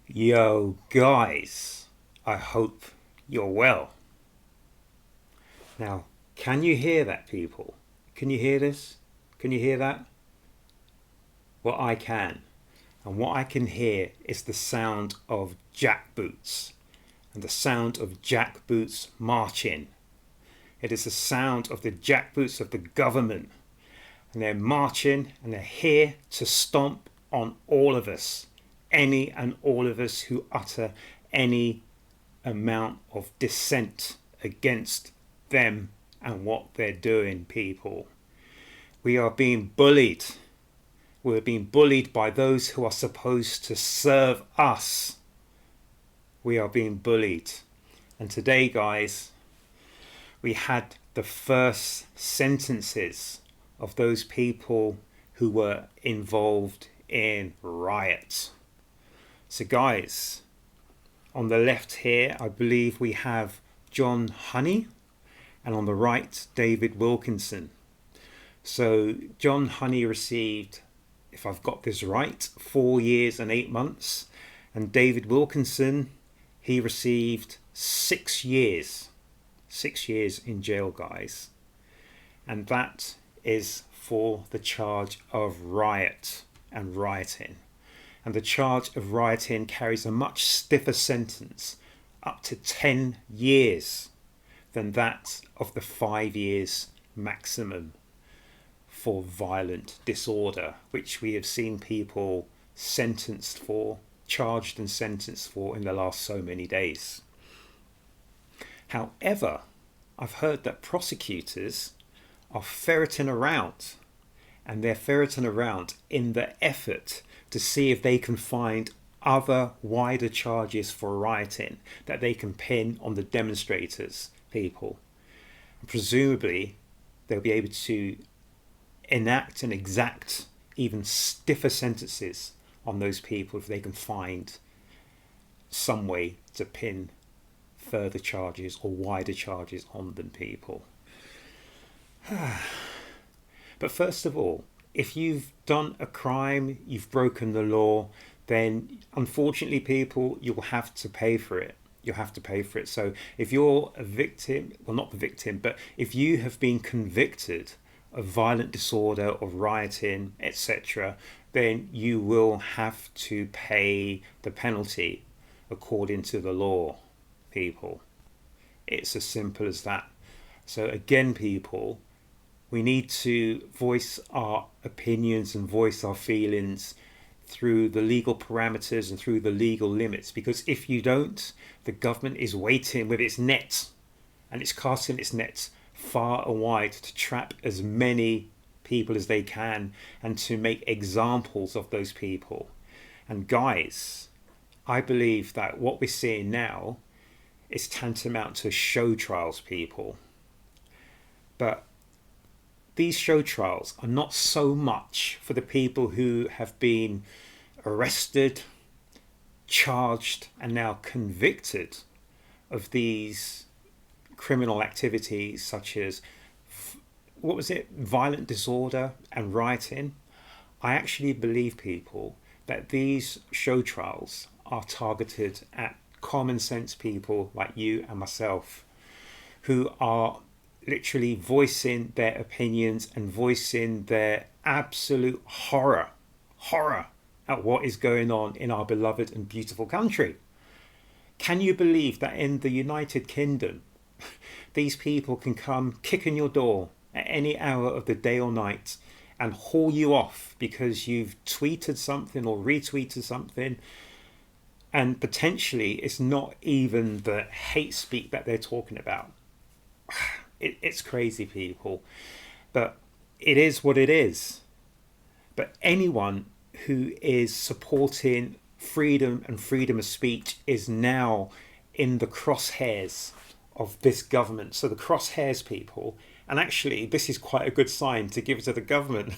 Yo, guys, I hope you're well. Now, can you hear that, people? Can you hear this? Can you hear that? Well, I can. And what I can hear is the sound of jackboots and the sound of jackboots marching. It is the sound of the jackboots of the government. And they're marching and they're here to stomp on all of us. Any and all of us who utter any amount of dissent against them and what they're doing, people. We are being bullied. We're being bullied by those who are supposed to serve us. We are being bullied. And today, guys, we had the first sentences of those people who were involved in riots. So guys, on the left here, I believe we have John Honey, and on the right, David Wilkinson. So John Honey received, if I've got this right, 4 years and 8 months. And David Wilkinson, he received 6 years. 6 years in jail, guys. And that is for the charge of riot and rioting. And the charge of rioting carries a much stiffer sentence, up to 10 years, than that of the 5 years maximum for violent disorder, which we have seen people sentenced for, charged and sentenced for in the last so many days. However, I've heard that prosecutors are ferreting around, and they're ferreting around in the effort to see if they can find other wider charges for rioting that they can pin on the demonstrators, people. And presumably, they'll be able to enact and exact even stiffer sentences on those people if they can find some way to pin further charges or wider charges on them, people. But first of all, if you've done a crime, you've broken the law, then unfortunately, people, you'll have to pay for it. You'll have to pay for it. So if you're a victim, well, not the victim, but if you have been convicted of violent disorder, of rioting, etc., then you will have to pay the penalty according to the law, people. It's as simple as that. So again, people, we need to voice our opinions and voice our feelings through the legal parameters and through the legal limits, because if you don't, the government is waiting with its nets, and it's casting its nets far and wide to trap as many people as they can and to make examples of those people. And guys, I believe that what we're seeing now is tantamount to show trials, people. But these show trials are not so much for the people who have been arrested, charged, and now convicted of these criminal activities such as, violent disorder and rioting. I actually believe, people, that these show trials are targeted at common sense people like you and myself, who are literally voicing their opinions and voicing their absolute horror at what is going on in our beloved and beautiful country. Can you believe that in the United Kingdom, these people can come kick in your door at any hour of the day or night and haul you off because you've tweeted something or retweeted something, and potentially it's not even the hate speak that they're talking about? It's crazy, people, but it is what it is. But anyone who is supporting freedom and freedom of speech is now in the crosshairs of this government. So the crosshairs, people, and actually this is quite a good sign to give to the government.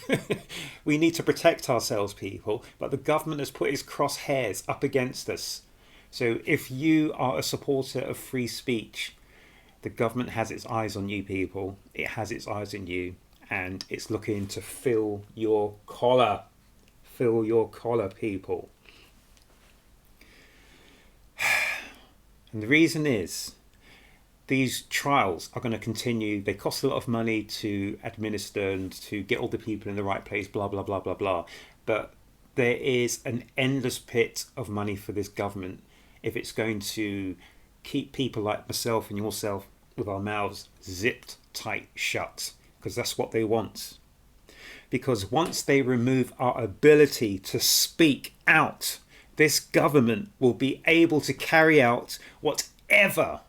We need to protect ourselves, people, but the government has put its crosshairs up against us. So if you are a supporter of free speech, the government has its eyes on you, people. It has its eyes on you, and it's looking to fill your collar. Fill your collar, people. And the reason is these trials are going to continue. They cost a lot of money to administer and to get all the people in the right place, blah, blah, blah, blah, blah. But there is an endless pit of money for this government if it's going to keep people like myself and yourself with our mouths zipped tight shut, because that's what they want. Because once they remove our ability to speak out, this government will be able to carry out whatever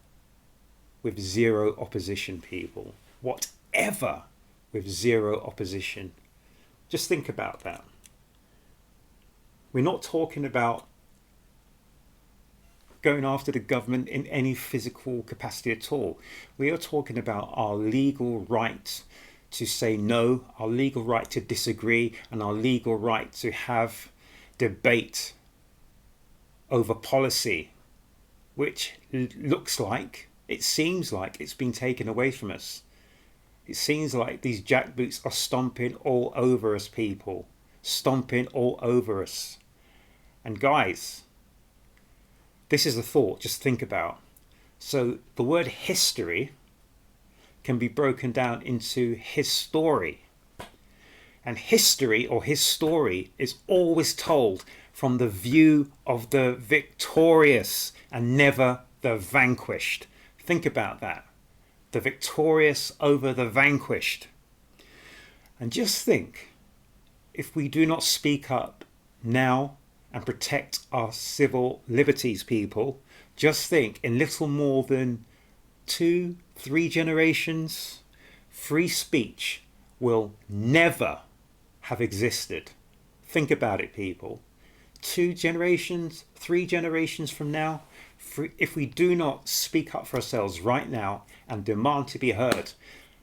with zero opposition, people. Whatever with zero opposition. Just think about that. We're not talking about going after the government in any physical capacity at all. We are talking about our legal right to say no, our legal right to disagree, and our legal right to have debate over policy, which looks like, it seems like it's been taken away from us. It seems like these jackboots are stomping all over us, people. Stomping all over us. And guys, this is a thought, just think about. So the word history can be broken down into his story. And history, or his story, is always told from the view of the victorious and never the vanquished. Think about that. The victorious over the vanquished. And just think, if we do not speak up now and protect our civil liberties, people, just think, in little more than 2-3 generations, free speech will never have existed. Think about it, people. 2 generations, 3 generations from now, if we do not speak up for ourselves right now and demand to be heard,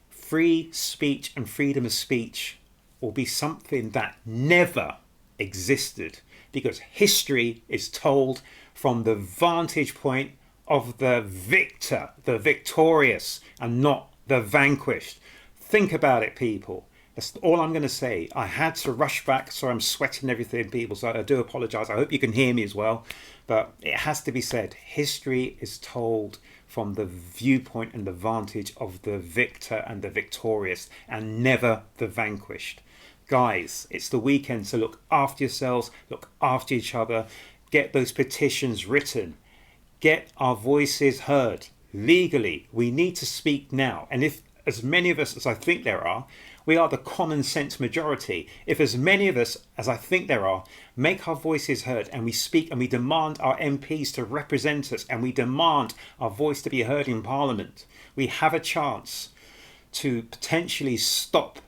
free speech and freedom of speech will be something that never existed, because history is told from the vantage point of the victor, the victorious, and not the vanquished. Think about it, people. That's all I'm going to say. I had to rush back, so I'm sweating everything, people, so I do apologise. I hope you can hear me as well. But it has to be said, history is told from the viewpoint and the vantage of the victor and the victorious, and never the vanquished. Guys, it's the weekend, so look after yourselves, look after each other, get those petitions written, get our voices heard legally. We need to speak now. And if as many of us as I think there are, we are the common sense majority. If as many of us as I think there are make our voices heard, and we speak and we demand our MPs to represent us, and we demand our voice to be heard in Parliament, we have a chance to potentially stop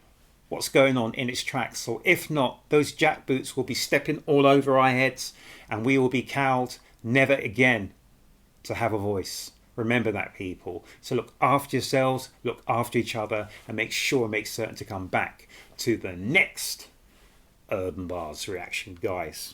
what's going on in its tracks. So if not, those jackboots will be stepping all over our heads, and we will be cowed never again to have a voice. Remember that, people. So look after yourselves, look after each other, and make certain to come back to the next Urban Bars reaction, guys.